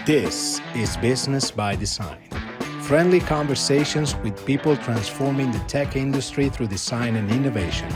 This is Business by Design. Friendly conversations with people transforming the tech industry through design and innovation.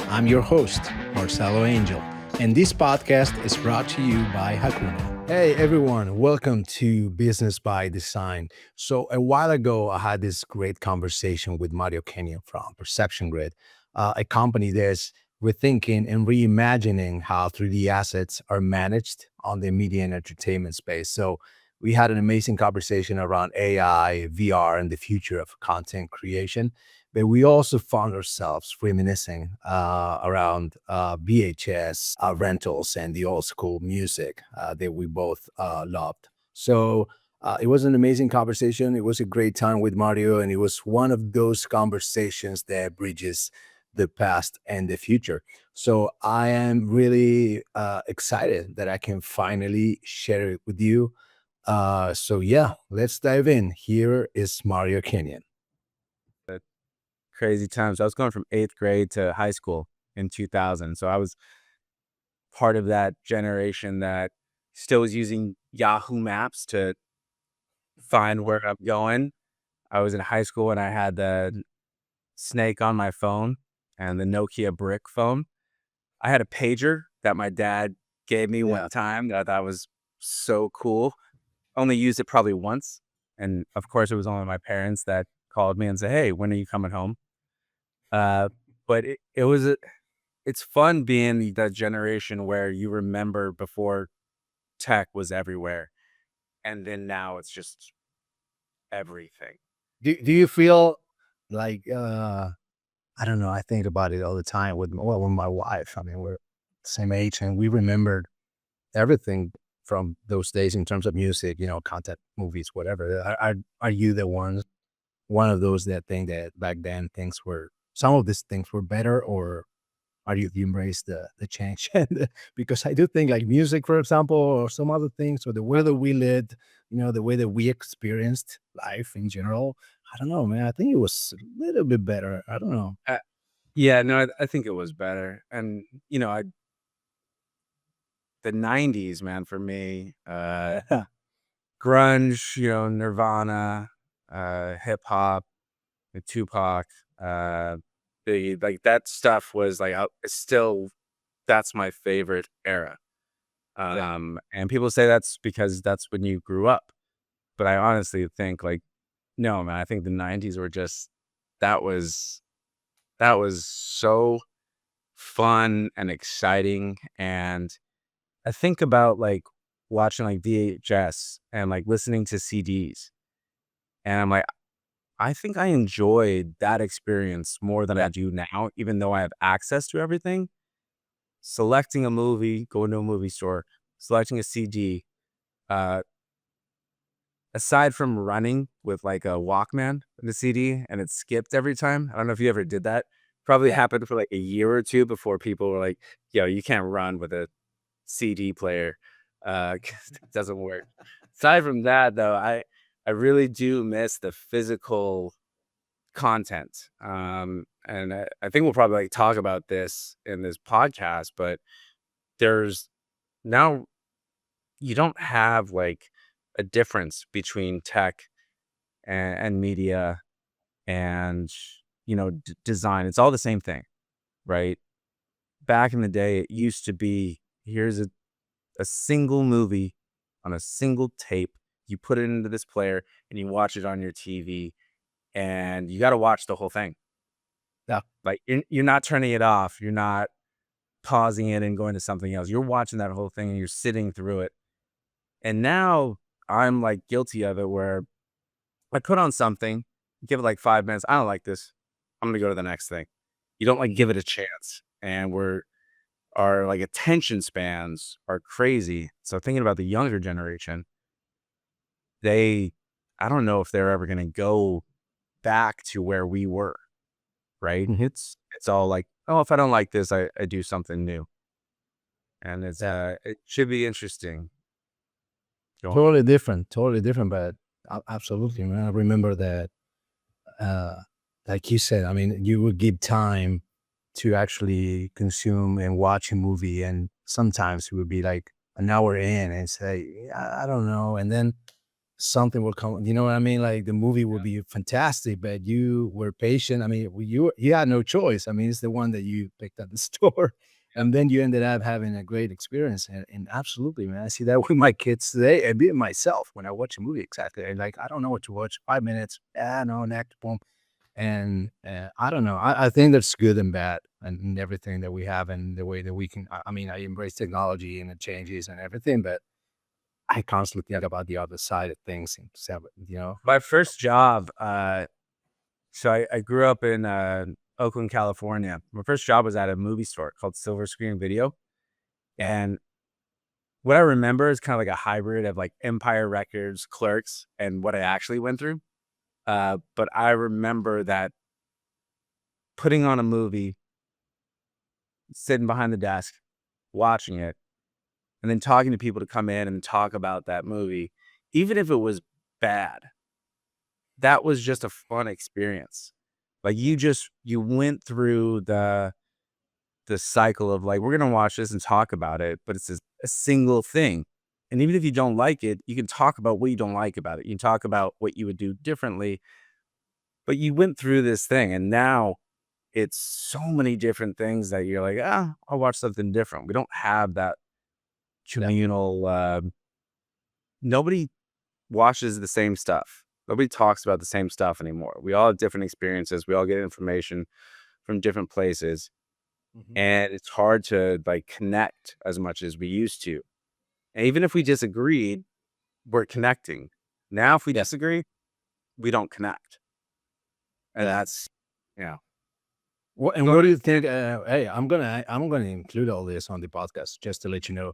I'm your host, Marcelo Angel, and this podcast is brought to you by Hakuna. Hey everyone, welcome to Business by Design. So, a while ago, I had this great conversation with Mario Kenyon from Perception Grid, a company that's rethinking and reimagining how 3D assets are managed on the media and entertainment space. So, we had an amazing conversation around AI, VR, and the future of content creation. But we also found ourselves reminiscing around VHS rentals and the old school music that we both loved. So it was an amazing conversation. It was a great time with Mario, and it was one of those conversations that bridges the past and the future. So I am really excited that I can finally share it with you. So yeah, let's dive in. Here is Mario Kenyon. The crazy times. I was going from 8th grade to high school in 2000. So I was part of that generation that still was using Yahoo Maps to find where I'm going. I was in high school and I had the Snake on my phone and the Nokia brick phone. I had a pager that my dad gave me one Yeah. time that I thought was so cool. Only used it probably once. And of course, it was only my parents that called me and said, "Hey, when are you coming home?" Uh, but it's fun being the generation where you remember before tech was everywhere, and then now it's just everything. Do you feel like I don't know, I think about it all the time with with my wife. I mean, we're the same age and we remembered everything from those days in terms of music, content, movies, whatever. Are you the one of those that think that back then things were some of these things were better, or are you embrace the change? Because I do think like music, for example, or some other things, or the way that we lived, the way that we experienced life in general. I don't know, man. I think it was a little bit better. I don't know. Uh, yeah, no, I think it was better, and the '90s, man, for me, grunge, Nirvana, hip hop, Tupac, the like that stuff was like it's still that's my favorite era. Yeah. And people say that's because that's when you grew up. But I honestly think like, no, man, I think the '90s were just that was that was so fun and exciting. And I think about like watching like VHS and like listening to CDs. And I'm like, I think I enjoyed that experience more than I do now, even though I have access to everything. Selecting a movie, going to a movie store, selecting a CD, uh, aside from running with, like, a Walkman and the CD and it skipped every time. I don't know if you ever did that. Probably happened for, like, a year or 2 before people were like, "Yo, you can't run with a CD player, 'cause it doesn't work." Aside from that, though, I really do miss the physical content, and I think we'll probably, like, talk about this in this podcast, but there's now you don't have, like, a difference between tech and media and design. It's all the same thing, right? Back in the day it used to be, here's a single movie on a single tape, you put it into this player and you watch it on your TV, and you got to watch the whole thing. Yeah. Like you're not turning it off, you're not pausing it and going to something else, you're watching that whole thing and you're sitting through it. And now I'm like guilty of it where I put on something, give it like 5 minutes. I don't like this. I'm gonna go to the next thing. You don't like give it a chance. And our like attention spans are crazy. So thinking about the younger generation, they I don't know if they're ever gonna go back to where we were, right? Mhm. It's all like, oh, if I don't like this, I do something new. And Yeah. it should be interesting. Go Totally different. Totally different. But absolutely, man. I remember that. Uh, like you said, I mean, you would give time to actually consume and watch a movie, and sometimes it would be like an hour in and say, I don't know. And then something will come, you know what I mean? Like the movie will be fantastic, but you were patient. I mean, you had no choice. I mean, it's the one that you picked at the store. And then you ended up having a great experience. And absolutely, man. I see that with my kids today and being myself when I watch a movie. Exactly. And like, I don't know what to watch. 5 minutes. Ah, no, next, boom. And I don't know. I think that's good and bad and everything that we have and the way that we can. I mean, I embrace technology and it changes and everything, but I constantly think about the other side of things and you know? My first job, so I grew up in Oakland, California. My first job was at a movie store called Silver Screen Video. And what I remember is kind of like a hybrid of like Empire Records, Clerks, and what I actually went through. But I remember that putting on a movie, sitting behind the desk, watching it, and then talking to people to come in and talk about that movie, even if it was bad, that was just a fun experience. Like you went through the cycle of like, we're gonna watch this and talk about it, but it's a single thing. And even if you don't like it, you can talk about what you don't like about it. You can talk about what you would do differently, but you went through this thing and now it's so many different things that you're like, I'll watch something different. We don't have that Yeah. communal, nobody watches the same stuff. Nobody talks about the same stuff anymore. We all have different experiences. We all get information from different places. Mhm. And it's hard to like connect as much as we used to. And even if we disagreed, we're connecting. Now, if we Yeah. disagree, we don't connect. And Yeah. that's, yeah. And what do you think? Hey, I'm gonna include all this on the podcast just to let you know.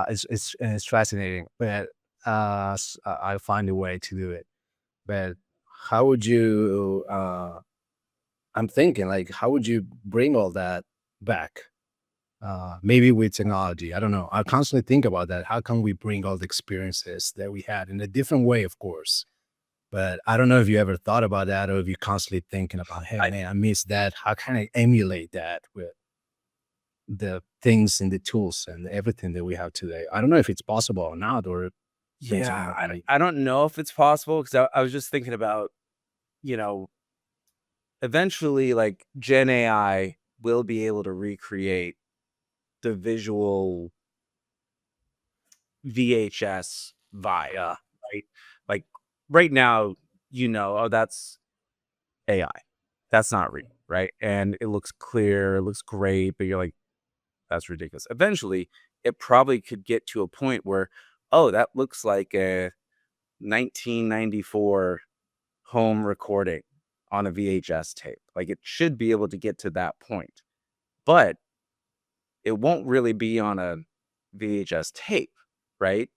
It's fascinating, but I find a way to do it. But how would you? I'm thinking like, how would you bring all that back? Maybe with technology. I don't know. I constantly think about that. How can we bring all the experiences that we had in a different way, of course? But I don't know if you ever thought about that or if you're constantly thinking about, hey, I, man, I miss that. How can I emulate that with the things and the tools and everything that we have today? I don't know if it's possible or not, or it depends yeah, on like, I don't know if it's possible because I was just thinking about, you know, eventually like Gen AI will be able to recreate the visual VHS vibe, yeah, right? Like right now, oh, that's AI. That's not real, right? And it looks clear, it looks great, but you're like, that's ridiculous. Eventually, it probably could get to a point where, oh, that looks like a 1994 home recording on a VHS tape. Like it should be able to get to that point, but it won't really be on a VHS tape, right?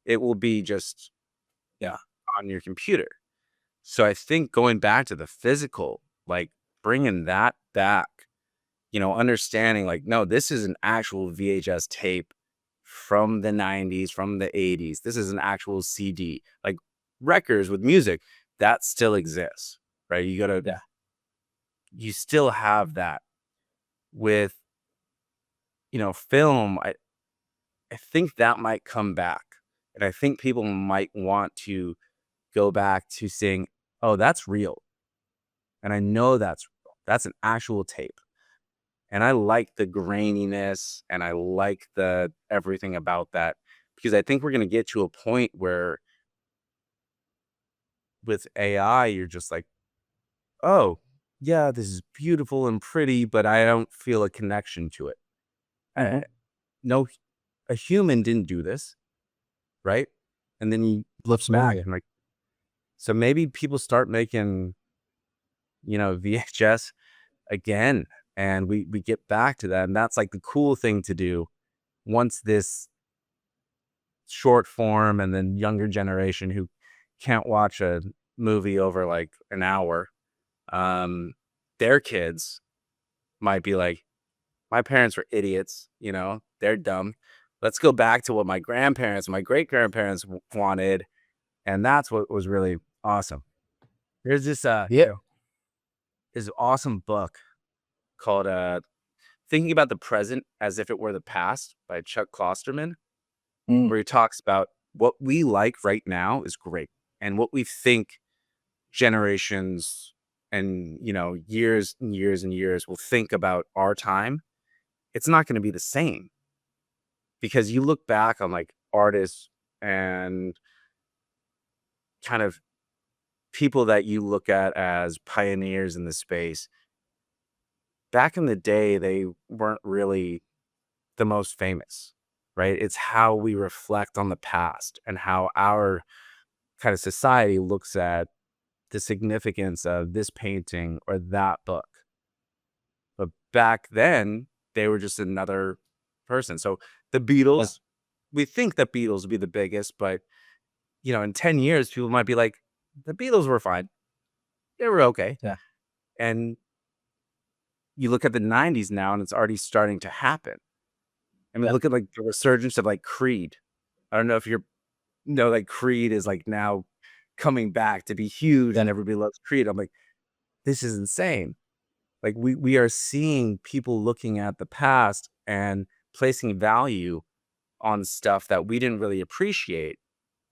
It will be just yeah, on your computer. So I think going back to the physical, like bringing that back, understanding like, no, this is an actual VHS tape from the 90s, from the 80s. This is an actual CD. Like records with music, that still exists, right? yeah, You still have that with, film. I think that might come back. And I think people might want to go back to saying, oh, that's real. And I know that's real. That's an actual tape. And I like the graininess and I like the everything about that because I think we're going to get to a point where with AI, you're just like, oh, yeah, this is beautiful and pretty, but I don't feel a connection to it. hmm, No, a human didn't do this, right? And then you look absolutely. back and like, so maybe people start making, VHS again, and we get back to that. And that's like the cool thing to do once this short form and then younger generation who can't watch a movie over like an hour, um, their kids might be like, my parents were idiots, they're dumb. Let's go back to what my grandparents, my great grandparents wanted. And that's what was really awesome. There's Yeah. this awesome book called Thinking About the Present as If It Were the Past by Chuck Klosterman. Mm. where he talks about what we like right now is great, and what we think generations and years and years and years will think about our time, it's not going to be the same, because you look back on like artists and kind of people that you look at as pioneers in the space. Back in the day, they weren't really the most famous, right? It's how we reflect on the past and how our kind of society looks at the significance of this painting or that book. But back then, they were just another person. So the Yeah. Beatles, we think that Beatles would be the biggest, but in 10 years, people might be like, the Beatles were fine. They were okay. Yeah. And you look at the 90s now and it's already starting to happen. I mean, Yeah. look at like the resurgence of like Creed. I don't know if you're like Creed is like now coming back to be huge Yeah. and everybody loves Creed. I'm like, this is insane. Like we are seeing people looking at the past and placing value on stuff that we didn't really appreciate,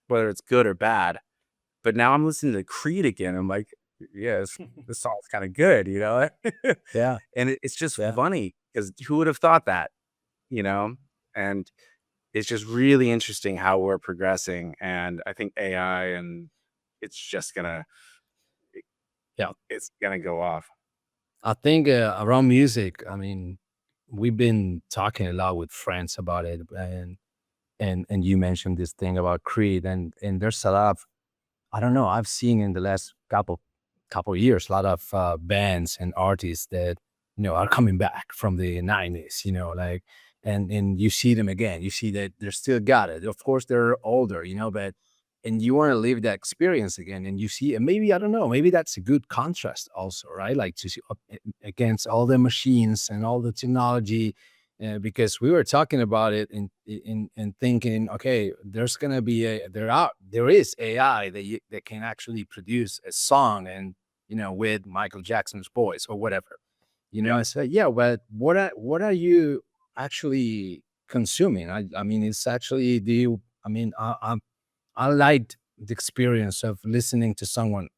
whether it's good or bad. But now I'm listening to Creed again. I'm like, yes, this song's kind of good, Yeah. and it's just Yeah. funny because who would have thought that, you know? And it's just really interesting how we're progressing. And I think AI and it's just gonna Yeah. it's gonna go off. I think around music, I mean, we've been talking a lot with friends about it, and you mentioned this thing about Creed, and there's a lot of, I don't know, I've seen in the last couple years a lot of bands and artists that are coming back from the '90s, like, and you see them again. You see that they're still got it. Of course, they're older, but and you want to live that experience again, and you see, and maybe I don't know, maybe that's a good contrast also, right? Like to see against all the machines and all the technology, because we were talking about it and thinking, okay, there's gonna be there is AI that can actually produce a song and with Michael Jackson's voice or whatever. Yep. I said, yeah, but what are you actually consuming? I mean, it's actually the I mean, I liked the experience of listening to someone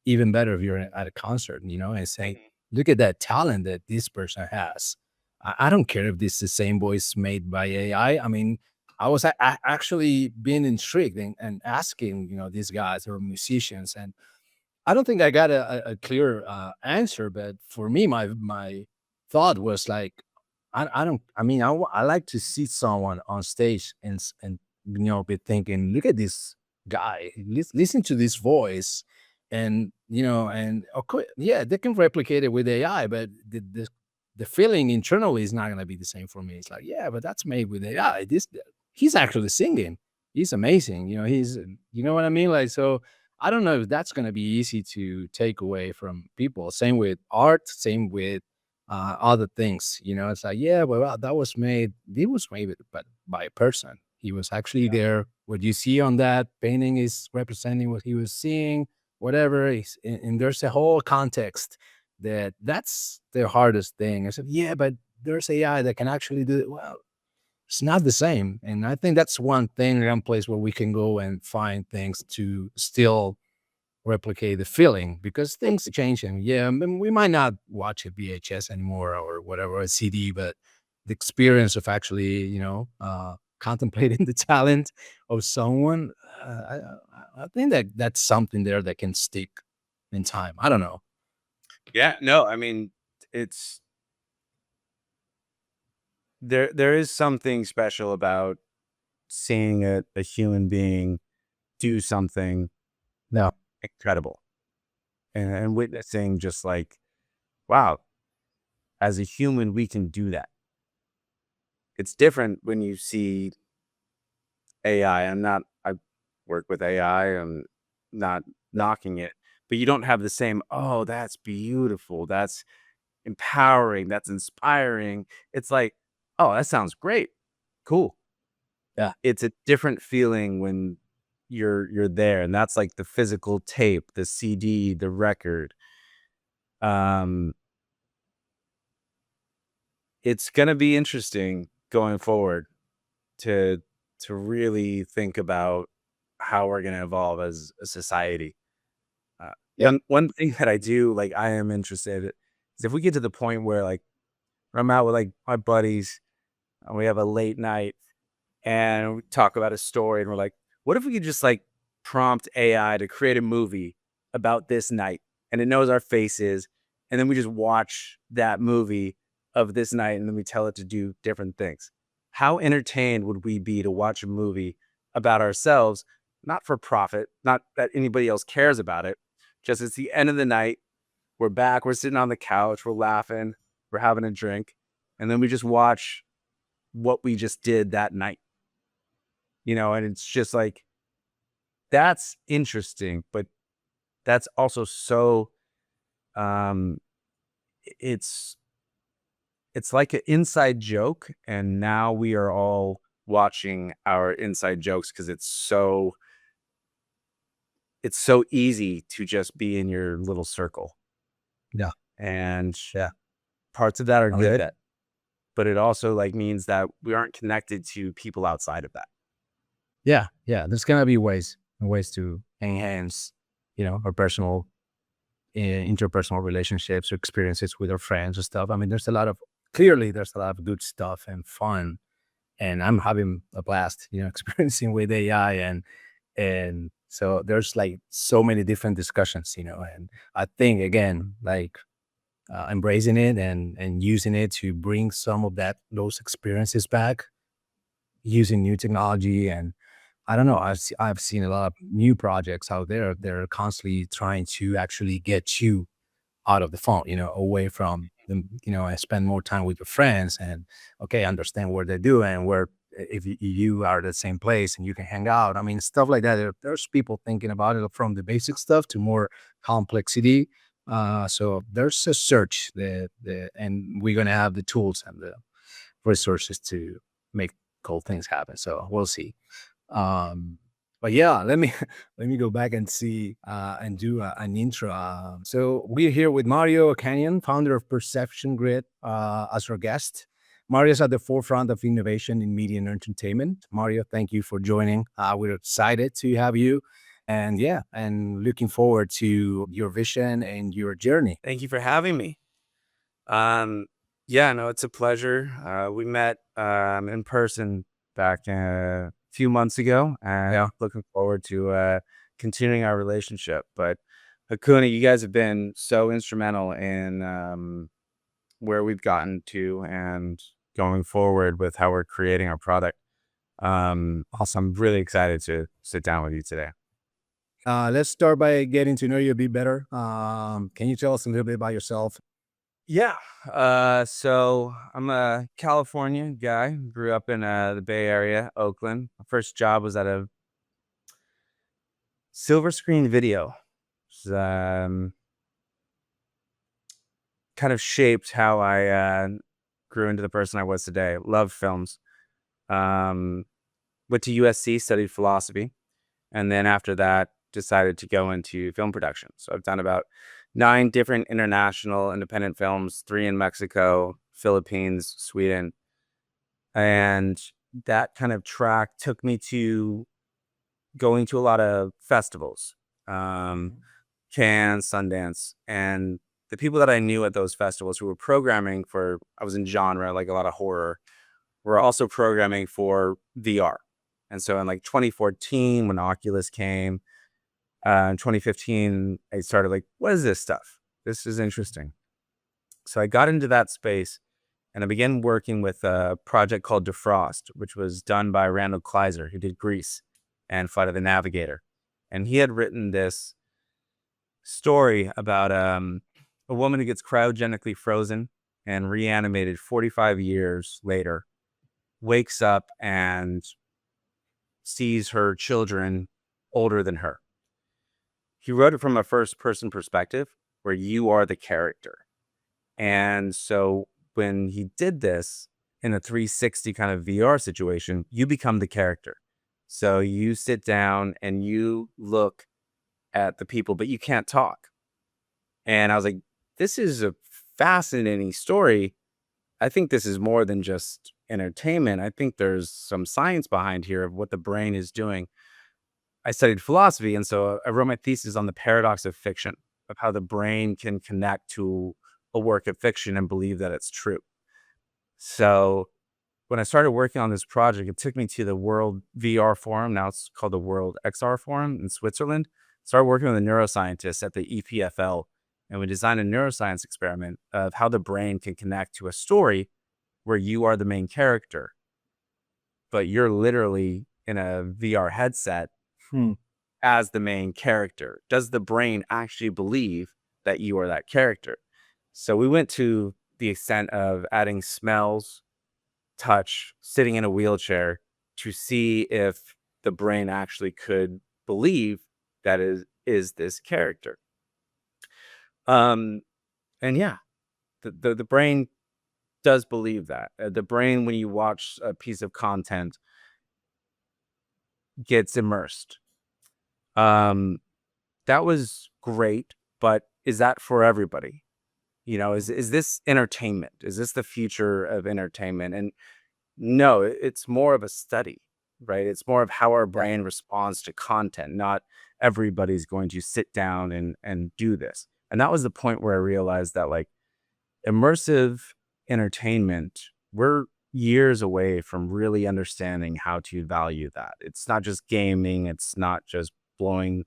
even better if you're at a concert, and saying, Mhm. look at that talent that this person has. I don't care if this is the same voice made by AI. I mean, I was actually being intrigued and asking, these guys or musicians, and I don't think I got a clear answer, but for me, my thought was like, I don't. I mean, I like to see someone on stage and be thinking, look at this guy, listen to this voice, and and of course, yeah, they can replicate it with AI, but the feeling internally is not going to be the same for me. It's like, yeah, but that's made with AI. He's actually singing. He's amazing. You know what I mean? Like so I don't know if that's going to be easy to take away from people. Same with art, same with other things. It's like, yeah, well, that was made. It was made but by a person. He was actually Yeah. there. What you see on that painting is representing what he was seeing. Whatever, and there's a whole context that's the hardest thing. I said, yeah, but there's AI that can actually do it. Well, it's not the same. And I think that's one place where we can go and find things to still replicate the feeling because things change. And yeah, I mean, we might not watch a VHS anymore or whatever, a CD, but the experience of actually, contemplating the talent of someone, I think that that's something there that can stick in time. I don't know. Yeah. No, I mean, it's there is something special about seeing a human being do something No. incredible, and witnessing just like, wow, as a human, we can do that. It's different when you see AI. I work with AI. I'm not Yeah. knocking it, but you don't have the same, oh, that's beautiful. That's empowering. That's inspiring. It's like, oh, that sounds great. Cool. Yeah. It's a different feeling when you're there. And that's like the physical tape, the CD, the record. Um, it's gonna be interesting going forward to to really think about how we're going to evolve as a society. Yeah. One thing that I do, like, I am interested is if we get to the point where, like, I'm out with like my buddies and we have a late night and we talk about a story and we're like, what if we could just like prompt AI to create a movie about this night and it knows our faces and then we just watch that movie of this night and then we tell it to do different things. How entertained would we be to watch a movie about ourselves, not for profit, not that anybody else cares about it, just it's the end of the night, we're back, we're sitting on the couch, we're laughing, we're having a drink, and then we just watch what we just did that night, and it's just like, that's interesting, but that's also so, um, it's it's like an inside joke, and now we are all watching our inside jokes because it's so easy to just be in your little circle, Yeah. and Yeah. parts of that are I like good, that. but it also, like, means that we aren't connected to people outside of that. Yeah. Yeah. There's gonna be ways to enhance, our personal interpersonal relationships or experiences with our friends and stuff. I mean, there's a lot of good stuff and fun, and I'm having a blast, experiencing with AI, and so there's like so many different discussions, and I think again, like embracing it and using it to bring some of those experiences back using new technology. And I don't know, I've seen a lot of new projects out there. They're constantly trying to actually get you out of the phone, away from them, and spend more time with your friends and okay, understand what they're doing, where if you are at the same place and you can hang out. I mean, stuff like that. There's people thinking about it from the basic stuff to more complexity. So there's a search and we're gonna have the tools and the resources to make cool things happen. So we'll see. Um, but yeah, let me go back and see and do an intro. So we're here with Mario Canyon, founder of Perception Grid, as our guest. Mario's at the forefront of innovation in media and entertainment. Mario, thank you for joining. We're excited to have you, and yeah, and looking forward to your vision and your journey. Thank you for having me. Um, yeah, no, it's a pleasure. We met in person back a few months ago, and Yeah. looking forward to continuing our relationship. But Hakuna, you guys have been so instrumental in where we've gotten to and going forward with how we're creating our product. Also, I'm really excited to sit down with you today. Let's start by getting to know you a bit better. Can you tell us a little bit about yourself? Yeah. So I'm a California guy. Grew up in the Bay Area, Oakland. My first job was at a silver screen video. It's, kind of shaped how I grew into the person I was today. Loved films. Um, Went to USC, studied philosophy, and then after that, decided to go into film production. So I've done about 9 different international independent films, 3 in Mexico, Philippines, Sweden. And that kind of track took me to going to a lot of festivals, um, Cannes, Sundance, and the people that I knew at those festivals who were programming for, I was in genre, like a lot of horror, were also programming for VR. And so in like 2014, when Oculus came, in 2015, I started like, what is this stuff? This is interesting. So I got into that space and I began working with a project called Defrost, which was done by Randall Kleiser, who did Grease and Flight of the Navigator. And he had written this story about a woman who gets cryogenically frozen and reanimated 45 years later, wakes up and sees her children older than her. He wrote it from a first person perspective where you are the character. And so when he did this in a 360 kind of VR situation, you become the character. So you sit down and you look at the people, but you can't talk. And I was like, this is a fascinating story. I think this is more than just entertainment, I think there's some science behind here of what the brain is doing. I studied philosophy, and so I wrote my thesis on the paradox of fiction, of how the brain can connect to a work of fiction and believe that it's true. So when I started working on this project, it took me to the World VR Forum. Now it's called the World XR Forum in Switzerland. Started working with the neuroscientists at the EPFL, and we designed a neuroscience experiment of how the brain can connect to a story where you are the main character, but you're literally in a VR headset Hmm. as the main character. Does the brain actually believe that you are that character? So we went to the extent of adding smells, touch, sitting in a wheelchair to see if the brain actually could believe that is this character. Um, and yeah, the brain does believe that. The brain, when you watch a piece of content, gets immersed. Um, that was great, but is that for everybody? You know, is this entertainment? Is this the future of entertainment? And no, it's more of a study, right? It's more of how our Yeah. brain responds to content. Not everybody's going to sit down and do this. And that was the point where I realized that like immersive entertainment, we're years away from really understanding how to value that. It's not just gaming, it's not just blowing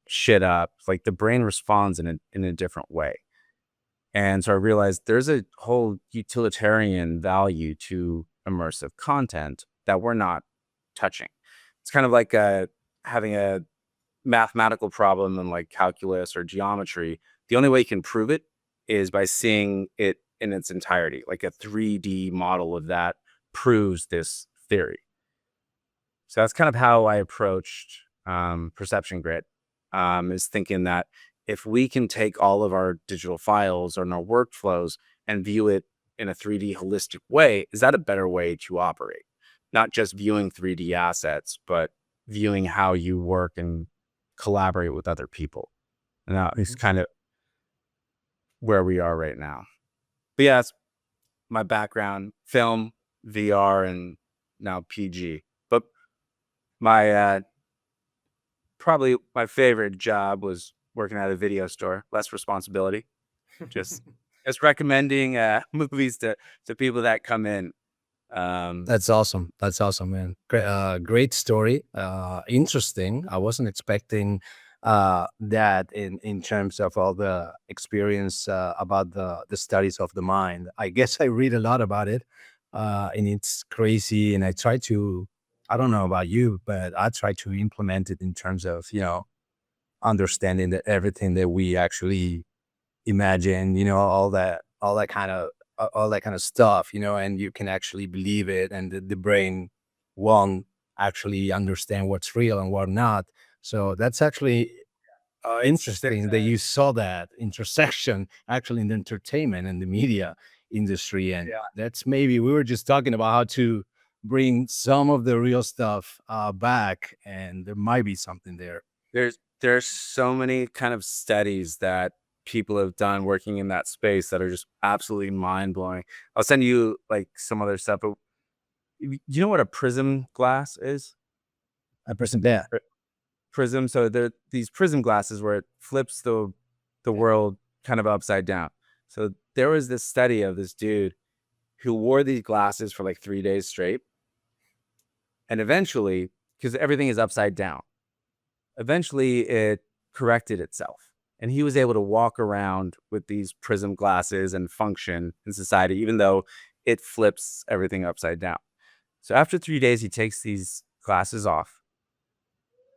shit up. Like the brain responds in a different way. And so I realized there's a whole utilitarian value to immersive content that we're not touching. It's kind of like having a mathematical problem in like calculus or geometry. The only way you can prove it is by seeing it in its entirety. Like a 3D model of that proves this theory. So that's kind of how I approached perception grid, is thinking that if we can take all of our digital files and our workflows and view it in a 3D holistic way, is that a better way to operate? Not just viewing 3D assets, but viewing how you work and collaborate with other people. And that is kind of where we are right now. But yeah, that's my background: film, VR, and now PG. But my probably my favorite job was working at a video store. Less responsibility. Just just recommending movies to people that come in. That's awesome. That's awesome, man. Great, great story. Interesting. I wasn't expecting that in terms of all the experience about the studies of the mind. I guess I read a lot about it, and it's crazy. And I try to. I don't know about you, but I try to implement it in terms of understanding that everything that we actually imagine, all that kind of stuff, and you can actually believe it, and the brain won't actually understand what's real and what not. So that's actually interesting that you saw that intersection actually in the entertainment and the media industry. And that's maybe we were just talking about how to bring some of the real stuff back, and there might be something there. there's so many kind of studies that people have done working in that space that are just absolutely mind blowing. I'll send you like some other stuff. But you know what a prism glass is? A person there. Prism. So there these prism glasses where it flips the world kind of upside down. So there was this study of this dude who wore these glasses for like 3 days straight, and eventually, because everything is upside down, eventually it corrected itself, and he was able to walk around with these prism glasses and function in society, even though it flips everything upside down. So after 3 days, he takes these glasses off,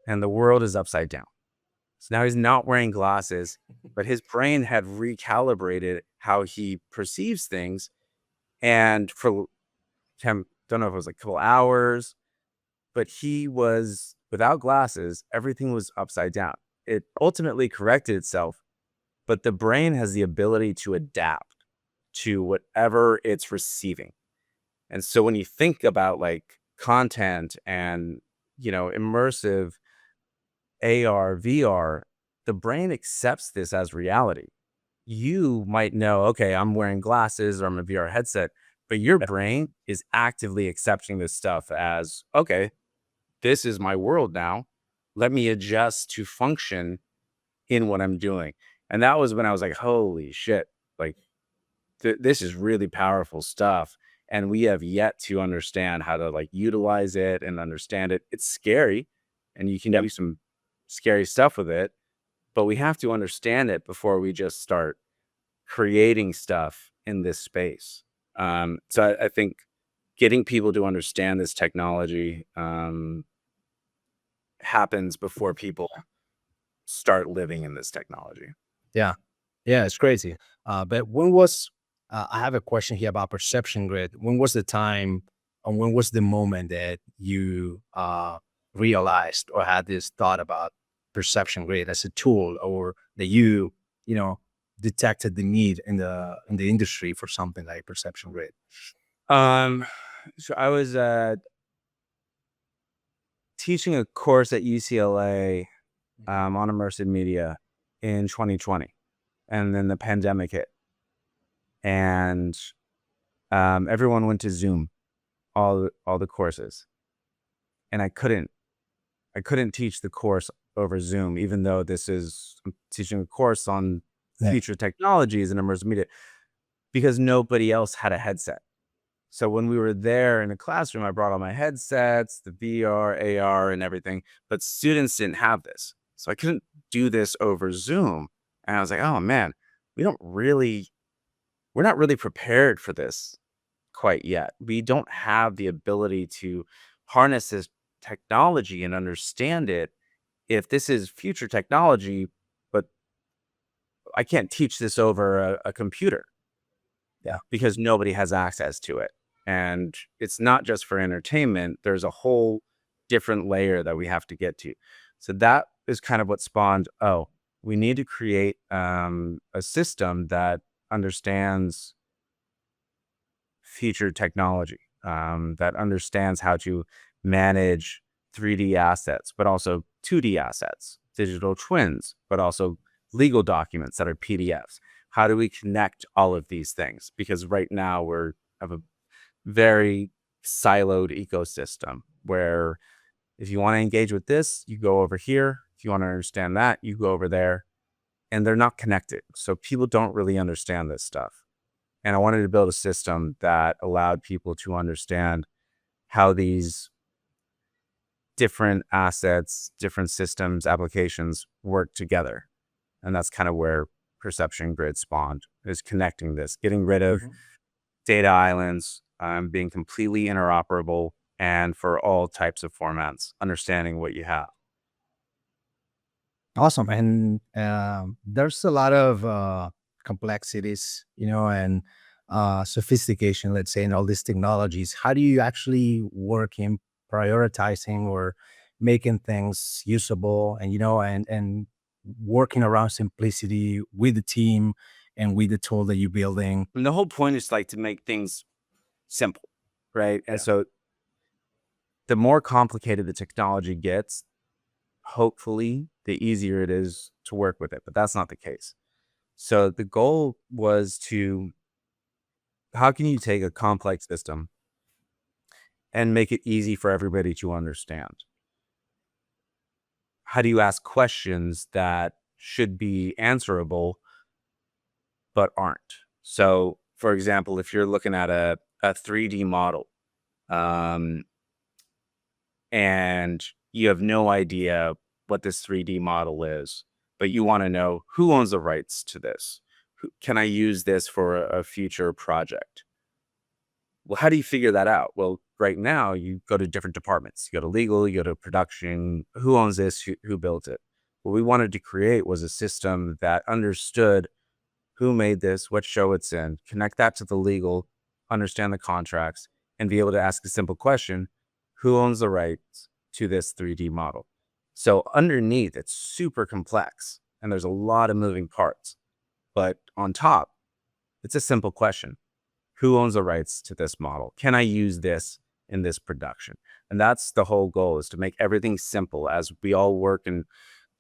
and the world is upside down. So now he's not wearing glasses, but his brain had recalibrated how he perceives things. And for him, don't know if it was like a couple hours, but he was without glasses, everything was upside down. It ultimately corrected itself, but the brain has the ability to adapt to whatever it's receiving. And so when you think about like content and, immersive AR, VR, the brain accepts this as reality. You might know, okay, I'm wearing glasses or I'm a VR headset, but your brain is actively accepting this stuff as, okay, this is my world now. Let me adjust to function in what I'm doing. And that was when I was like, holy shit, like this is really powerful stuff. And we have yet to understand how to like utilize it and understand it. It's scary and you can do some scary stuff with it, but we have to understand it before we just start creating stuff in this space. So I think getting people to understand this technology happens before people start living in this technology. Yeah. Yeah, it's crazy. But when was I have a question here about perception grid. When was the time and when was the moment that you realized or had this thought about perception grid as a tool, or that you know, detected the need in the industry for something like perception grid? Um, so I was teaching a course at UCLA Mhm. on immersive media in 2020, and then the pandemic hit, and everyone went to Zoom, all the courses, and I couldn't teach the course over Zoom, even though I'm teaching a course on Yeah. future technologies and immersive media, because nobody else had a headset. So when we were there in a classroom, I brought all my headsets, the VR, AR, and everything, but students didn't have this. So I couldn't do this over Zoom. And I was like, oh man, we don't really, we're not really prepared for this quite yet. We don't have the ability to harness this technology and understand it. If this is future technology, but I can't teach this over a computer Yeah. because nobody has access to it. And it's not just for entertainment, there's a whole different layer that we have to get to. So that is kind of what spawned, oh, we need to create a system that understands future technology, that understands how to manage 3D assets, but also 2D assets, digital twins, but also legal documents that are PDFs. How do we connect all of these things? Because right now we're have a very siloed ecosystem where if you want to engage with this, you go over here. If you want to understand that, you go over there. And they're not connected. So people don't really understand this stuff. And I wanted to build a system that allowed people to understand how these different assets, different systems, applications work together. And that's kind of where Perception Grid spawned, is connecting this, getting rid of Mhm. data islands, being completely interoperable, and for all types of formats, understanding what you have. Awesome. And there's a lot of complexities, and sophistication, let's say, in all these technologies. How do you actually work in prioritizing or making things usable, and and working around simplicity with the team and with the tool that you're building? And the whole point is like to make things simple, right? And Yeah. so the more complicated the technology gets, hopefully, the easier it is to work with it. But that's not the case. So the goal was to, how can you take a complex system and make it easy for everybody to understand? How do you ask questions that should be answerable but aren't? So, for example, if you're looking at a 3D model, um, and you have no idea what this 3D model is, but you want to know who owns the rights to this. Can I use this for a future project? Well, how do you figure that out? Well, right now you go to different departments. You go to legal, you go to production. Who owns this? Who built it? What we wanted to create was a system that understood who made this, what show it's in, connect that to the legal, understand the contracts, and be able to ask a simple question: who owns the rights to this 3D model? So underneath, it's super complex and there's a lot of moving parts. But on top, it's a simple question: who owns the rights to this model? Can I use this in this production? And that's the whole goal, is to make everything simple. As we all work in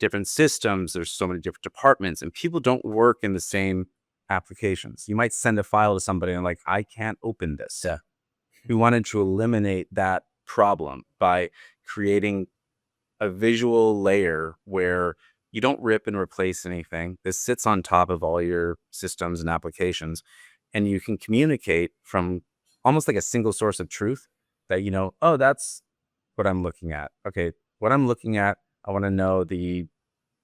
different systems, there's so many different departments, and people don't work in the same applications. You might send a file to somebody and like, I can't open this. Yeah. We wanted to eliminate that problem by creating a visual layer where you don't rip and replace anything. This sits on top of all your systems and applications, and you can communicate from almost like a single source of truth that, oh, that's what I'm looking at. Okay, what I'm looking at, I want to know the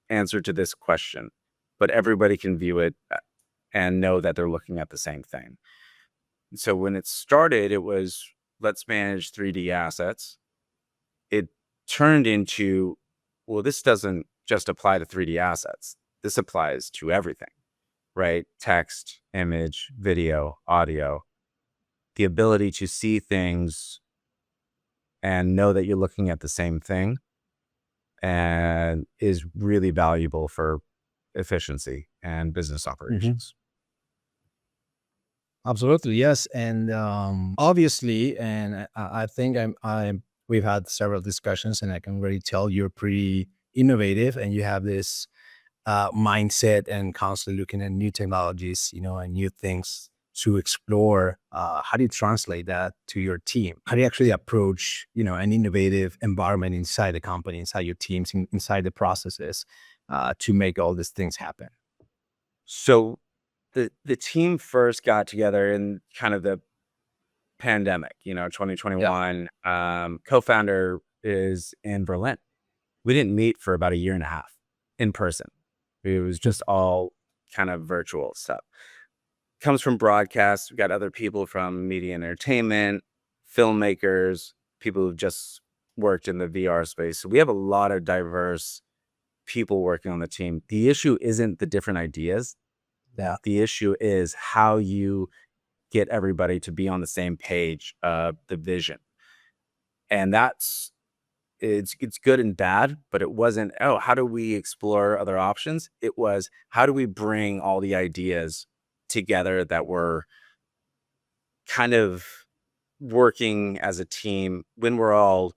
answer to this question, but everybody can view it and know that they're looking at the same thing. So when it started, it was let's manage 3D assets. It turned into, well, this doesn't just apply to 3D assets. This applies to everything, right? Text, image, video, audio, the ability to see things and know that you're looking at the same thing and is really valuable for efficiency and business operations. Absolutely, yes, and obviously, and I think we've had several discussions, and I can really tell you're pretty innovative, and you have this mindset, and constantly looking at new technologies, and new things to explore. How do you translate that to your team? How do you actually approach, an innovative environment inside the company, inside your teams, inside the processes, to make all these things happen? So the team first got together in kind of the pandemic, Yeah. 2021. Co-founder is in Berlin. We didn't meet for about a year and a half in person. It was just all kind of virtual stuff. Comes from broadcast. We got other people from media and entertainment, filmmakers, people who've just worked in the VR space. So we have a lot of diverse people working on the team. The issue isn't the different ideas. Yeah. The issue is how you get everybody to be on the same page of the vision. And it's good and bad, but it wasn't, oh, how do we explore other options? It was, how do we bring all the ideas together that were kind of working as a team when we're all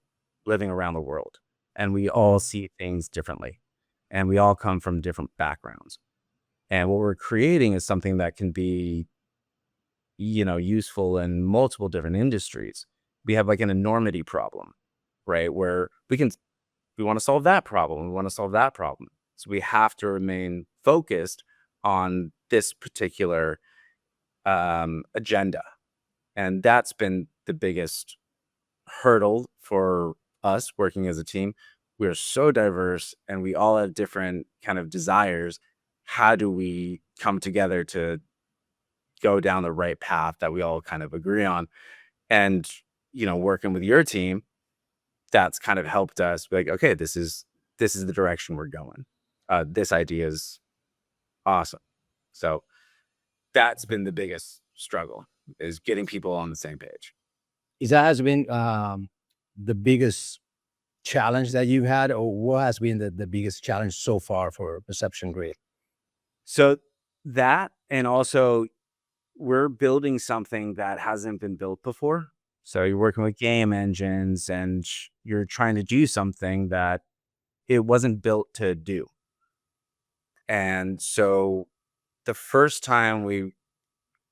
living around the world and we all see things differently and we all come from different backgrounds. And what we're creating is something that can be, useful in multiple different industries. We have like an enormity problem, right? Where we want to solve that problem. We want to solve that problem. So we have to remain focused on this particular agenda. And that's been the biggest hurdle for us working as a team. We're so diverse and we all have different kind of desires. How do we come together to go down the right path that we all kind of agree on? And, working with your team, that's kind of helped us be like, okay, this is the direction we're going. This idea is awesome. So that's been the biggest struggle, is getting people on the same page. Is that has been the biggest challenge that you've had, or what has been the biggest challenge so far for Perception Grid? So that, and also we're building something that hasn't been built before. So you're working with game engines and you're trying to do something that it wasn't built to do. And so the first time we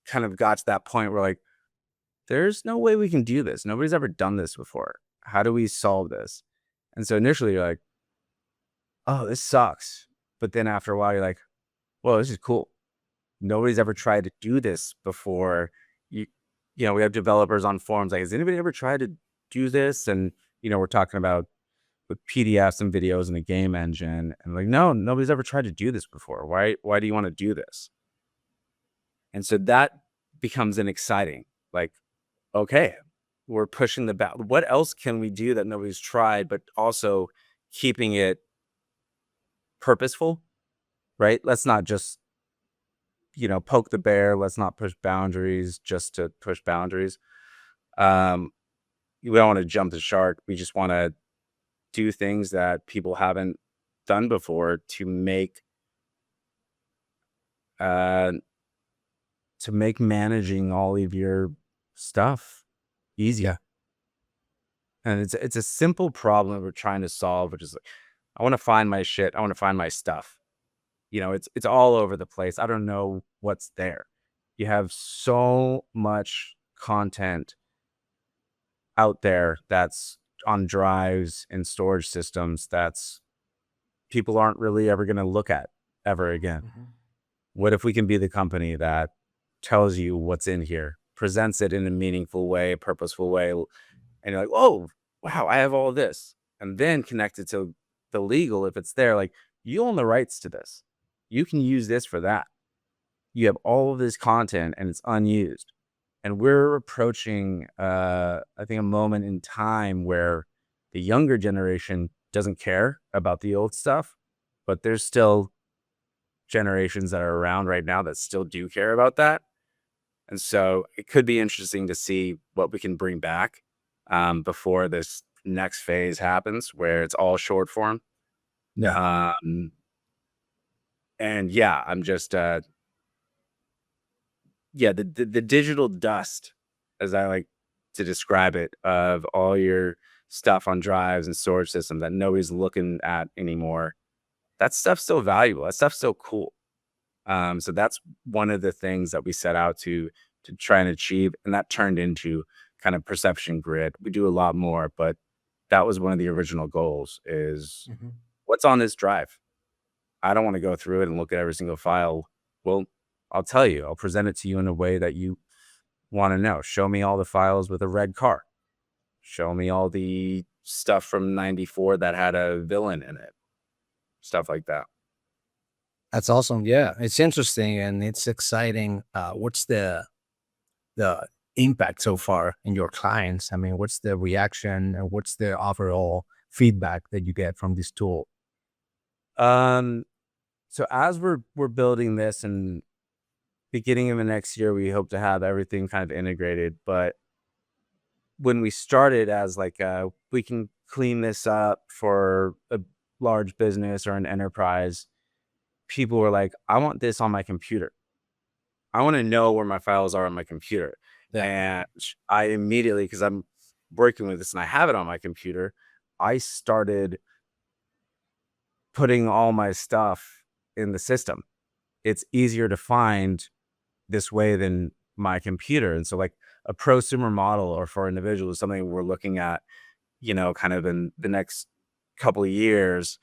kind of got to that point, we're like, there's no way we can do this. Nobody's ever done this before. How do we solve this? And so initially you're like, oh, this sucks. But then after a while, you're like, well, this is cool. Nobody's ever tried to do this before. You, we have developers on forums like, has anybody ever tried to do this? And, we're talking about with PDFs and videos and a game engine. And like, no, nobody's ever tried to do this before. Why do you want to do this? And so that becomes an exciting, like, okay, we're pushing the bound. What else can we do that nobody's tried, but also keeping it purposeful, right? Let's not just, poke the bear. Let's not push boundaries just to push boundaries. We don't want to jump the shark. We just want to do things that people haven't done before uh, to make managing all of your stuff easier. And it's a simple problem we're trying to solve, which is like, I want to find my shit. I want to find my stuff. It's all over the place. I don't know what's there. You have so much content out there that's on drives and storage systems that's people aren't really ever going to look at ever again. Mhm. What if we can be the company that tells you what's in here, presents it in a meaningful way, purposeful way, and you're like, oh, wow, I have all of this. And then connect it to the legal if it's there. Like, you own the rights to this. You can use this for that. You have all of this content and it's unused. And we're approaching, I think, a moment in time where the younger generation doesn't care about the old stuff, but there's still generations that are around right now that still do care about that. And so it could be interesting to see what we can bring back before this next phase happens, where it's all short form. Yeah. Um, and yeah, I'm just yeah, the digital dust, as I like to describe it, of all your stuff on drives and storage systems that nobody's looking at anymore. That stuff's still valuable. That stuff's still cool. So that's one of the things that we set out to try and achieve, and that turned into kind of perception grid. We do a lot more, but that was one of the original goals is Mhm. what's on this drive. I don't want to go through it and look at every single file. Well, I'll tell you, I'll present it to you in a way that you want to know. Show me all the files with a red car. Show me all the stuff from 94 that had a villain in it. Stuff like that. That's awesome. Yeah, it's interesting and it's exciting. What's the impact so far in your clients? I mean, what's the reaction and what's the overall feedback that you get from this tool? Um, so as we're building this and beginning of the next year, we hope to have everything kind of integrated. But when we started as like, we can clean this up for a large business or an enterprise, people were like, I want this on my computer. I want to know where my files are on my computer. Yeah. And I immediately, because I'm working with this and I have it on my computer, I started putting all my stuff in the system. It's easier to find this way than my computer. And so, like, a prosumer model or for individuals is something we're looking at, kind of in the next couple of years.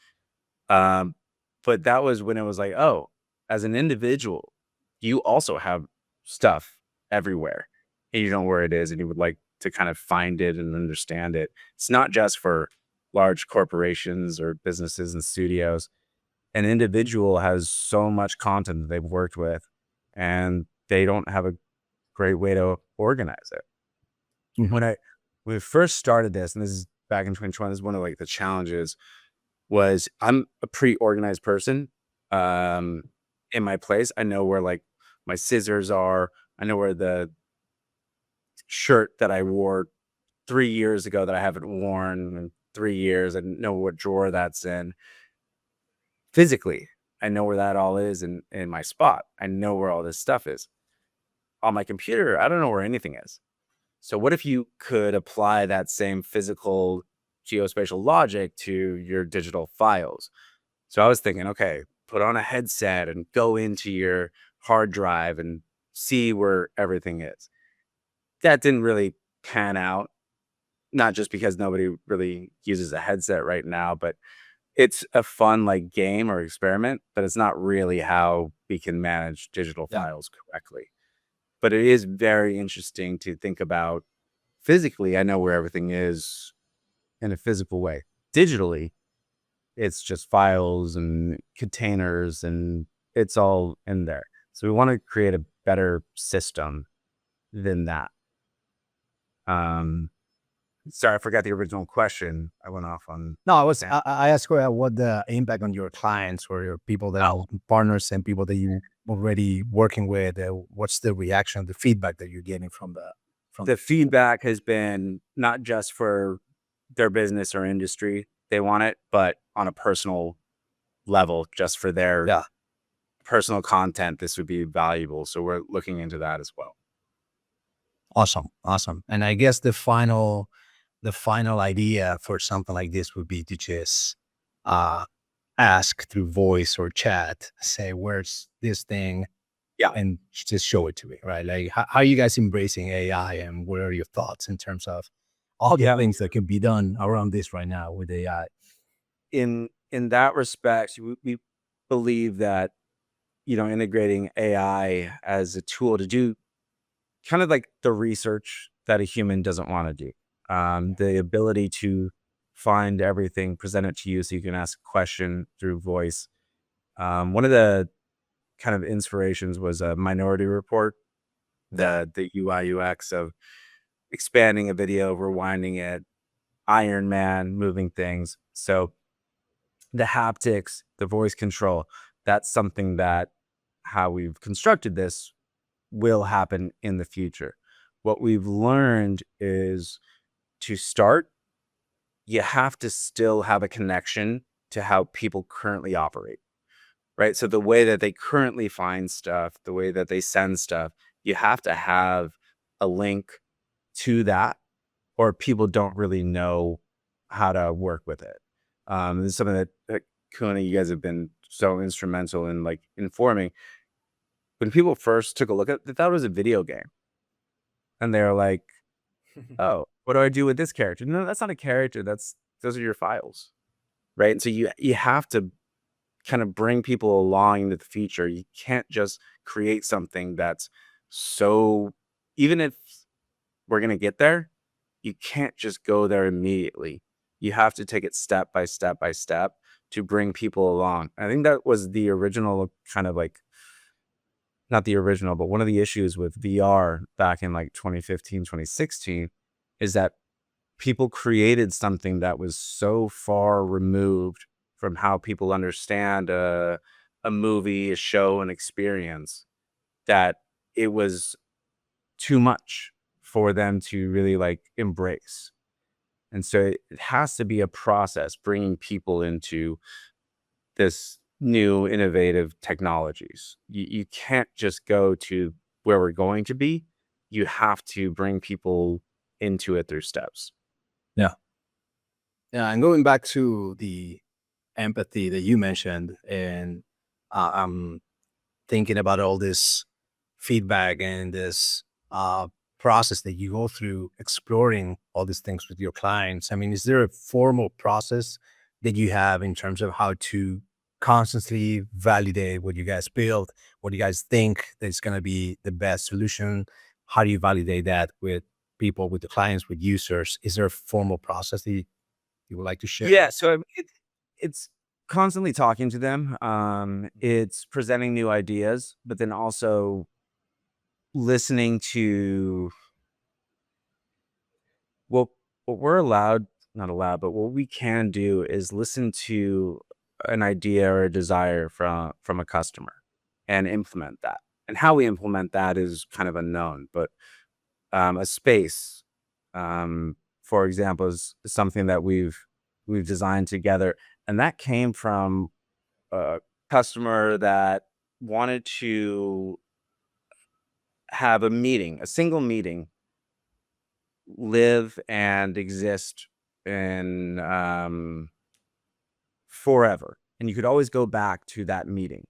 Um, but that was when it was like, oh, as an individual, you also have stuff everywhere and you know where it is and you would like to kind of find it and understand it. It's not just for large corporations or businesses and studios. An individual has so much content that they've worked with and they don't have a great way to organize it. Mhm. When I when we first started this, and this is back in 2020, this is one of like the challenges was I'm a pretty organized person. Um, in my place, I know where like my scissors are. I know where the shirt that I wore 3 years ago that I haven't worn in 3 years. I know what drawer that's in. Physically, I know where that all is in my spot. I know where all this stuff is. On my computer, I don't know where anything is. So what if you could apply that same physical geospatial logic to your digital files? So I was thinking, okay, put on a headset and go into your hard drive and see where everything is. That didn't really pan out, not just because nobody really uses a headset right now, but it's a fun like game or experiment, but it's not really how we can manage digital Yeah. files correctly. But it is very interesting to think about physically. I know where everything is in a physical way. Digitally, it's just files and containers and it's all in there. So we want to create a better system than that. Um, Sorry, I forgot the original question. I went off on No, I was that. I asked what the impact on your clients or your people that are Oh, partners and people that you already working with. What's the reaction, the feedback that you're getting from the feedback has been not just for their business or industry, they want it, but on a personal level, just for their yeah. personal content, this would be valuable. So we're looking into that as well. Awesome, awesome. And I guess the final idea for something like this would be to just uh ask through voice or chat, say, where's this thing? Yeah. And just show it to me, right? Like, how are you guys embracing AI, and what are your thoughts in terms of all the Yeah. things that can be done around this right now with AI? In that respect, we believe that, integrating AI as a tool to do kind of like the research that a human doesn't want to do. The ability to find everything, present it to you so you can ask a question through voice. One of the kind of inspirations was a Minority Report, Yeah. the UI UX of expanding a video, rewinding it, Iron Man, moving things. So the haptics, the voice control, that's something that how we've constructed this will happen in the future. What we've learned is to start, you have to still have a connection to how people currently operate, right? So the way that they currently find stuff, the way that they send stuff, you have to have a link to that, or people don't really know how to work with it. This is something that Kuna, you guys have been so instrumental in like informing. When people first took a look at it, they thought it was a video game. And they're like, oh, what do I do with this character? No, that's not a character. Those are your files. Right. And so you have to kind of bring people along into the future. You can't just create something that's so, even if we're going to get there, you can't just go there immediately. You have to take it step by step by step to bring people along. I think that was the original kind of like, not the original, but one of the issues with VR back in like 2015, 2016 is that people created something that was so far removed from how people understand a movie, a show, an experience that it was too much for them to really like embrace. And so it has to be a process bringing people into this new innovative technologies. You can't just go to where we're going to be. You have to bring people into it through steps. Yeah. Yeah. And going back to the empathy that you mentioned, and I'm thinking about all this feedback and this process that you go through exploring all these things with your clients. I mean, is there a formal process that you have in terms of how to constantly validate what you guys build, what you guys think is going to be the best solution? How do you validate that with people, with the clients, with users? Is there a formal process that you would like to share? Yeah, so it's constantly talking to them. It's presenting new ideas, but then also listening to well, what we're allowed, not allowed, but what we can do is listen to an idea or a desire from a customer and implement that. And how we implement that is kind of unknown, but a space, for example, is something that we've designed together, and that came from a customer that wanted to have a meeting, a single meeting, live and exist in forever, and you could always go back to that meeting.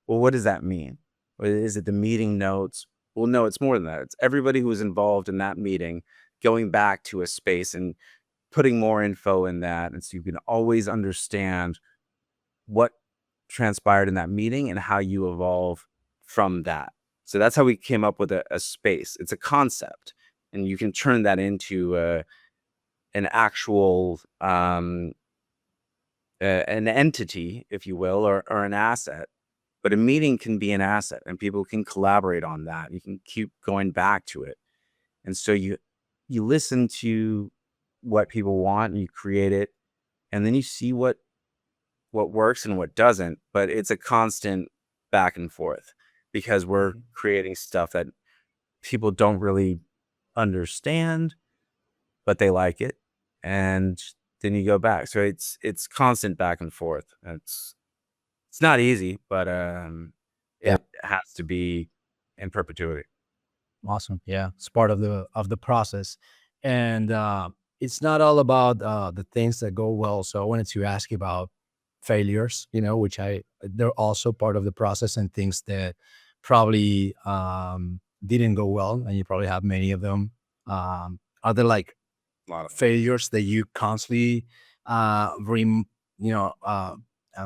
Well, what does that mean? Is it the meeting notes? Well, no, it's more than that. It's everybody who was involved in that meeting going back to a space and putting more info in that. And so you can always understand what transpired in that meeting and how you evolve from that. So that's how we came up with a space. It's a concept, and you can turn that into an actual an entity, if you will, or an asset. But a meeting can be an asset, and people can collaborate on that. You can keep going back to it, and so you listen to what people want, and you create it, and then you see what works and what doesn't. But it's a constant back and forth because we're Mhm. creating stuff that people don't really understand, but they like it, and then you go back. So it's constant back and forth. It's not easy, but Yeah. it has to be in perpetuity. Awesome. Yeah. It's part of the process. And it's not all about the things that go well. So I wanted to ask you about failures, which they're also part of the process, and things that probably didn't go well, and you probably have many of them. Are there like A lot of failures that you constantly rem, you know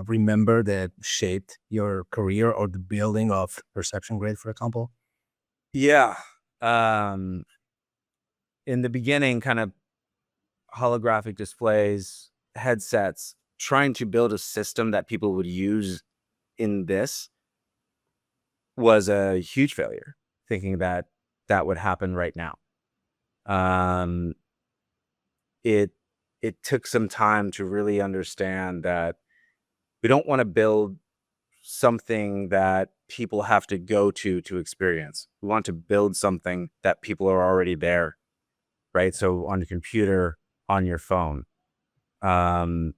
remember that shaped your career or the building of perception grade, for example? yeah. Um, in the beginning, kind of holographic displays, headsets, trying to build a system that people would use in this was a huge failure, thinking that that would happen right now. Um, it it took some time to really understand that we don't want to build something that people have to go to experience. We want to build something that people are already there, right? So on your computer, on your phone. Um,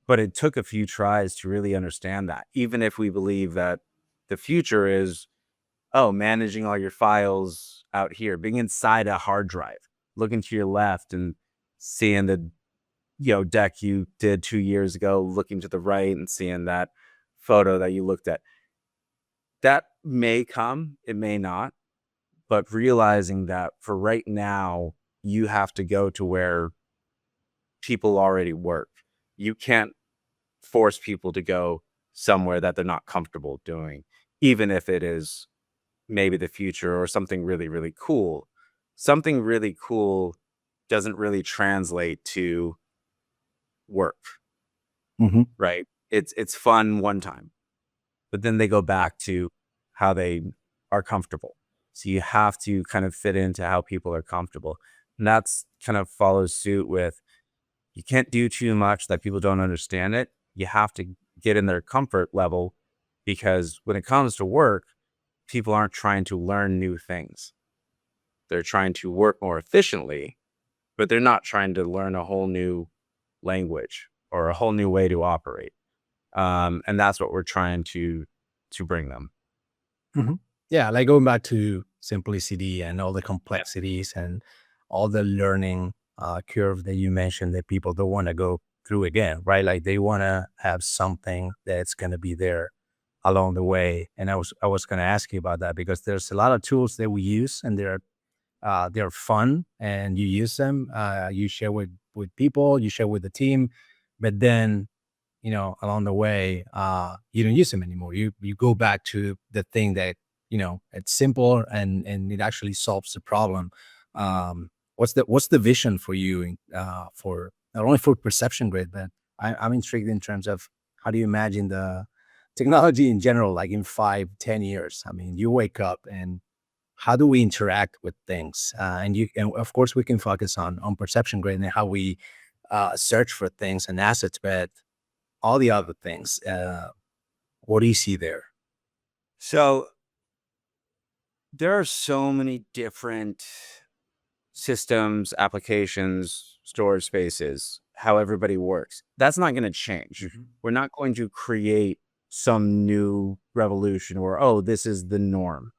but it took a few tries to really understand that. Even if we believe that the future is, oh, managing all your files out here, being inside a hard drive, looking to your left and seeing the deck you did 2 years ago, looking to the right and seeing that photo that you looked at. That may come, it may not, but realizing that for right now, you have to go to where people already work. You can't force people to go somewhere that they're not comfortable doing, even if it is maybe the future or something really, really cool. Something really cool doesn't really translate to work, Hmm. right? It's fun one time, but then they go back to how they are comfortable. So you have to kind of fit into how people are comfortable. And that's kind of follows suit with, you can't do too much that people don't understand it. You have to get in their comfort level, because when it comes to work, people aren't trying to learn new things. They're trying to work more efficiently, but they're not trying to learn a whole new language or a whole new way to operate. And that's what we're trying to bring them. Hmm. Yeah, like going back to simplicity and all the complexities and all the learning curve that you mentioned that people don't want to go through again, right? Like they want to have something that's going to be there along the way. And I was going to ask you about that, because there's a lot of tools that we use, and they're fun, and you use them, you share with people, you share with the team, but then along the way, you don't use them anymore. You go back to the thing that it's simple, and it actually solves the problem. What's the vision for you, for not only for perception grade, but I'm intrigued in terms of how do you imagine the technology in general, like in 5, 10 years? I mean, you wake up, and how do we interact with things? And of course, we can focus on perception grade and how we search for things and assets, but all the other things. What do you see there? So there are so many different systems, applications, storage spaces, how everybody works. That's not going to change. Mhm. We're not going to create some new revolution where, oh, this is the norm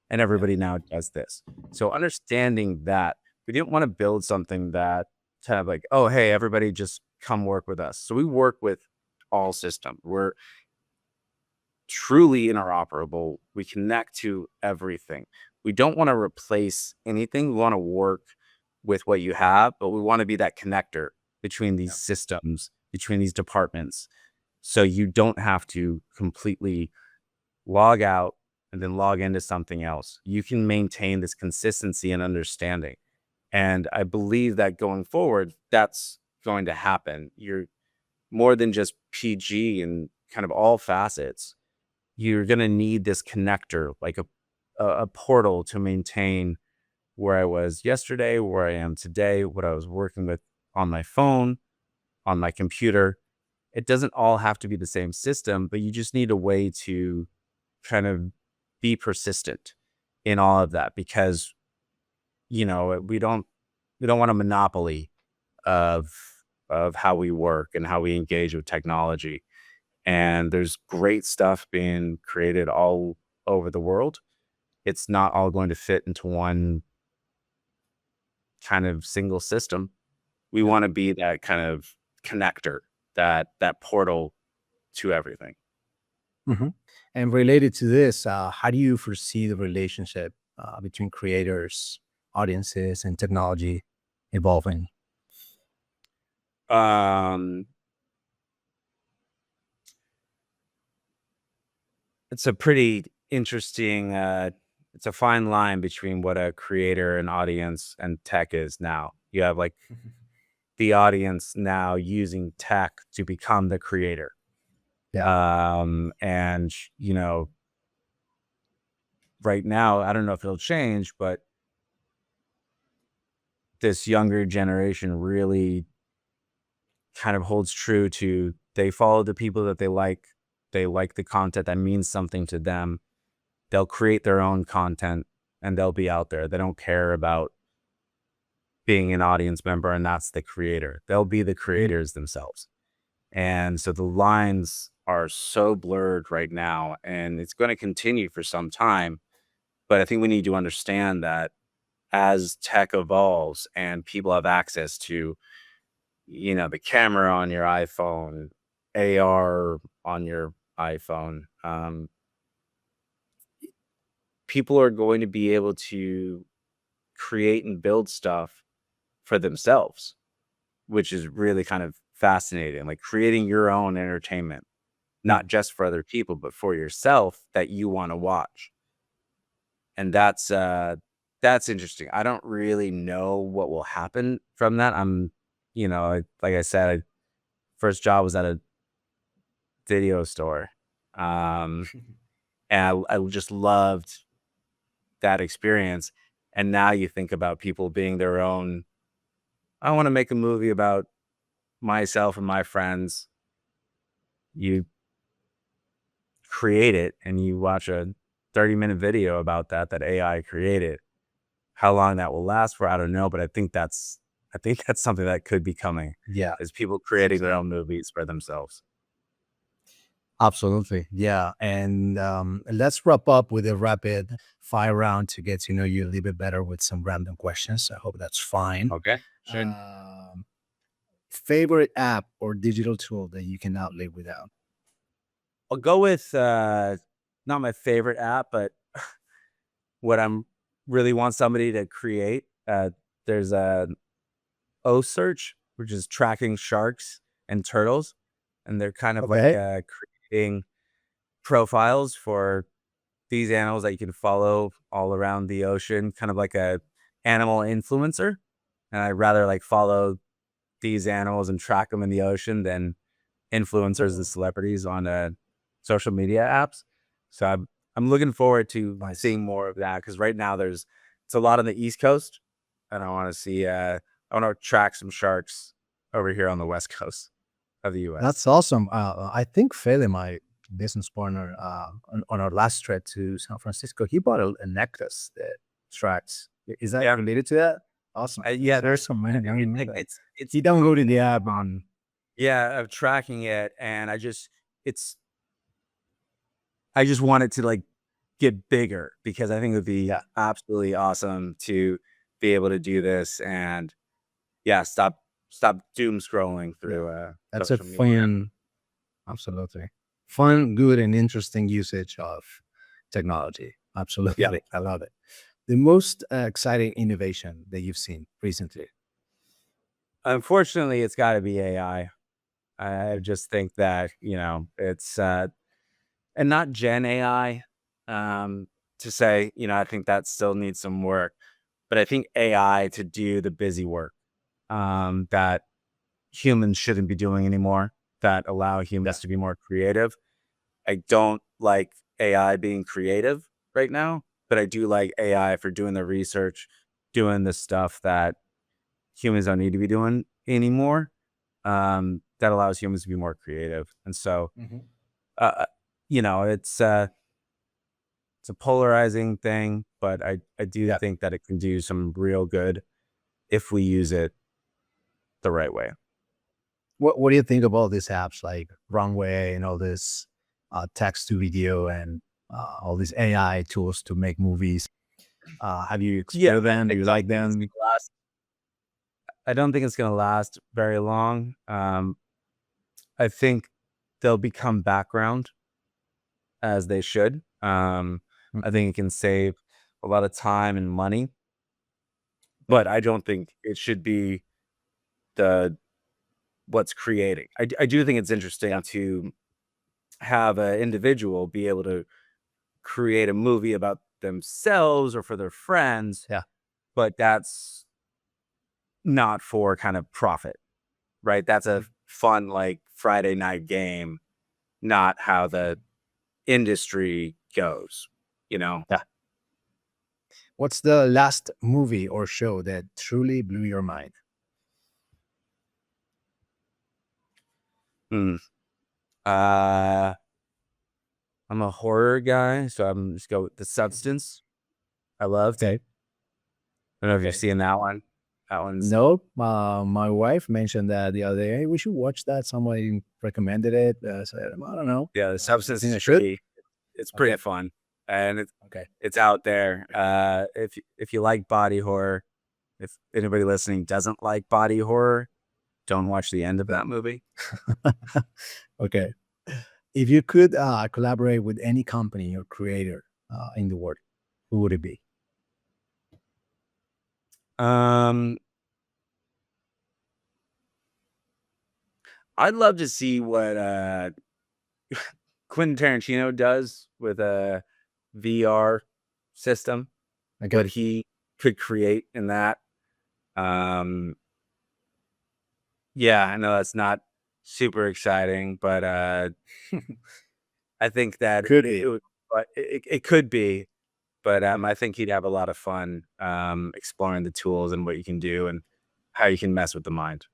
and Yeah. everybody now does this. So understanding that, we didn't want to build something that kind of like, oh, hey, everybody just come work with us. So we work with all systems. We're truly interoperable. We connect to everything. We don't want to replace anything. We want to work with what you have, but we want to be that connector between these Yeah. systems, between these departments. So you don't have to completely log out and then log into something else. You can maintain this consistency and understanding. And I believe that going forward, that's going to happen. You're more than just PG and kind of all facets. You're going to need this connector, like a portal to maintain where I was yesterday, where I am today, what I was working with on my phone, on my computer. It doesn't all have to be the same system, but you just need a way to kind of be persistent in all of that, because we don't want a monopoly of how we work and how we engage with technology. And there's great stuff being created all over the world. It's not all going to fit into one kind of single system. We Yeah. want to be that kind of connector, that portal to everything. Mhm. And related to this, how do you foresee the relationship between creators, audiences, and technology evolving? Um, it's a pretty interesting, it's a fine line between what a creator and audience and tech is now. You have like the audience now using tech to become the creator. Yeah. And you know, right now, I don't know if it'll change, but this younger generation really kind of holds true to they follow the people that they like. They like the content that means something to them. They'll create their own content and they'll be out there. They don't care about being an audience member and that's the creator. They'll be the Mhm. creators themselves. And so the lines are so blurred right now and it's going to continue for some time. But I think we need to understand that as tech evolves and people have access to, you know, the camera on your iPhone, AR on your iPhone, people are going to be able to create and build stuff for themselves, which is really kind of fascinating. Like creating your own entertainment, Yeah. not just for other people, but for yourself that you want to watch. And that's interesting. I don't really know what will happen from that. Like I said, first job was at a video store. Um, and I just loved that experience. And now you think about people being their own. I want to make a movie about myself and my friends. You create it and you watch a 30-minute video about that AI created. How long that will last for, I don't know, but I think that's something that could be coming Yeah. is people creating their own movies for themselves. Absolutely. Yeah. And let's wrap up with a rapid fire round to get to know you a little bit better with some random questions. I hope that's fine. Okay. Sure. Um, Favorite app or digital tool that you cannot live without? I'll go with not my favorite app, but what I'm really want somebody to create. There's a O search, which is tracking sharks and turtles, and they're kind of like Okay. creating profiles for these animals that you can follow all around the ocean, kind of like a animal influencer. And I'd rather like follow these animals and track them in the ocean than influencers and Oh, celebrities on social media apps. So I'm looking forward to nice. seeing more of that because right now it's a lot on the East Coast, and I want to track some sharks over here on the West Coast of the U.S. That's awesome. I think Feli, my business partner, on our last trip to San Francisco, he bought a necklace that tracks. Is that Yeah, related to that? Awesome. yeah. There's some man. I didn't know Like that. it's He don't go to the app on. yeah of tracking it, and it's I just want it to like get bigger because I think it would be Yeah, absolutely awesome to be able to do this and yeah, stop doom scrolling yeah. through That's a social media. fun, absolutely fun, good, and interesting usage of technology. Yeah. Absolutely, I love it. The most exciting innovation that you've seen recently. Unfortunately, it's got to be AI. I just think that, it's and not Gen AI to say, I think that still needs some work, but I think AI to do the busy work that humans shouldn't be doing anymore that allow Yeah. humans to be more creative. I don't like AI being creative right now, but I do like AI for doing the research, doing the stuff that humans don't need to be doing anymore. That allows humans to be more creative. And so, Hmm. uh, uh, you know, it's a polarizing thing, but I do Yeah. think that it can do some real good if we use it the right way. What do you think of all these apps like Runway and all this text to video and all these AI tools to make movies? Have you Yeah, explored them? I Do you don't like think it's them? gonna last. I don't think it's gonna last very long. I think they'll become background as they should. I think it can save a lot of time and money, but I don't think it should be the what's creating. I do think it's interesting to have an individual be able to create a movie about themselves or for their friends, Yeah. but that's not for kind of profit, right? That's a fun, like, Friday night game, not how the industry goes, you know? Yeah. What's the last movie or show that truly blew your mind? Hmm. Uh, I'm a horror guy, so I'm just go with The Substance. I loved. Okay. I don't know if you've Okay. seen that one. That one's Nope. My wife mentioned that the other day. Hey, we should watch that. Somebody recommended it. So I don't know. yeah, The You Substance think I is should? it's pretty Okay. fun, and Okay. it's out there. If you like body horror, if anybody listening doesn't like body horror, don't watch the end of that movie. Okay. If you could collaborate with any company or creator in the world, who would it be? Um, I'd love to see what Quentin Tarantino does with a VR system, what Okay. he could create in that. Um, yeah, I know that's not super exciting, but I think that Could it be. would, but it could be, but I think he'd have a lot of fun exploring the tools and what you can do and how you can mess with the mind.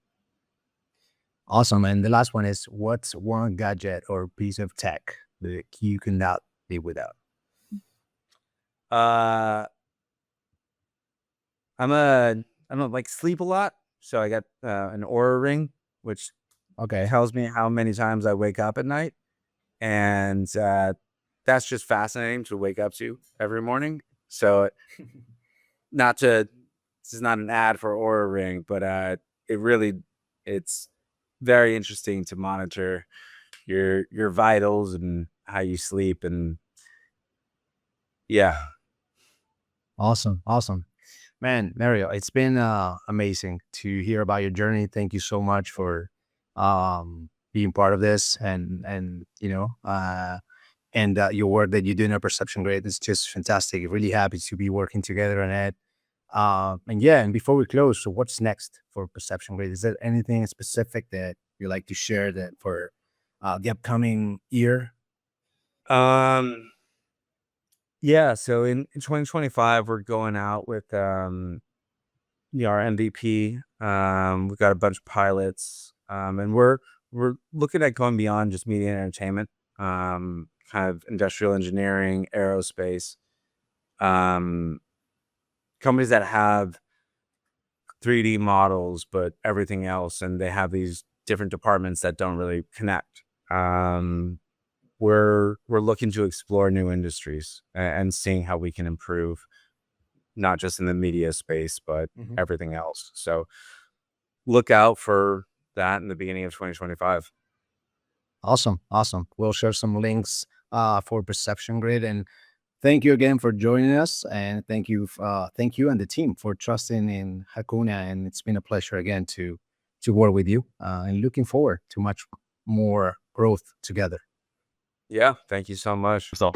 Awesome. And the last one is, what's one gadget or piece of tech that you cannot live without? Uh, I don't like sleep a lot, so I got an Aura ring, which Okay. tells me how many times I wake up at night, and that's just fascinating to wake up to every morning. So, not to this is not an ad for Aura ring, but it really it's very interesting to monitor your vitals and how you sleep, and yeah, Awesome. Awesome. Man, Mario, it's been amazing to hear about your journey. Thank you so much for being part of this, and your work that you do in a perception grade is just fantastic. Really happy to be working together on it. And yeah, and before we close, so what's next for perception grade? Is there anything specific that you like to share that for the upcoming year? um, yeah. So in 2025, we're going out with our MVP. We've got a bunch of pilots, and we're looking at going beyond just media and entertainment, kind of industrial engineering, aerospace, um, companies that have 3D models, but everything else, and they have these different departments that don't really connect. We're looking to explore new industries and seeing how we can improve, not just in the media space, but Mhm. everything else. So look out for that in the beginning of 2025. Awesome, awesome. We'll share some links for perception grid, and thank you again for joining us, and thank you and the team for trusting in Hakuna. And it's been a pleasure again to work with you, and looking forward to much more growth together. Yeah, thank you so much. So.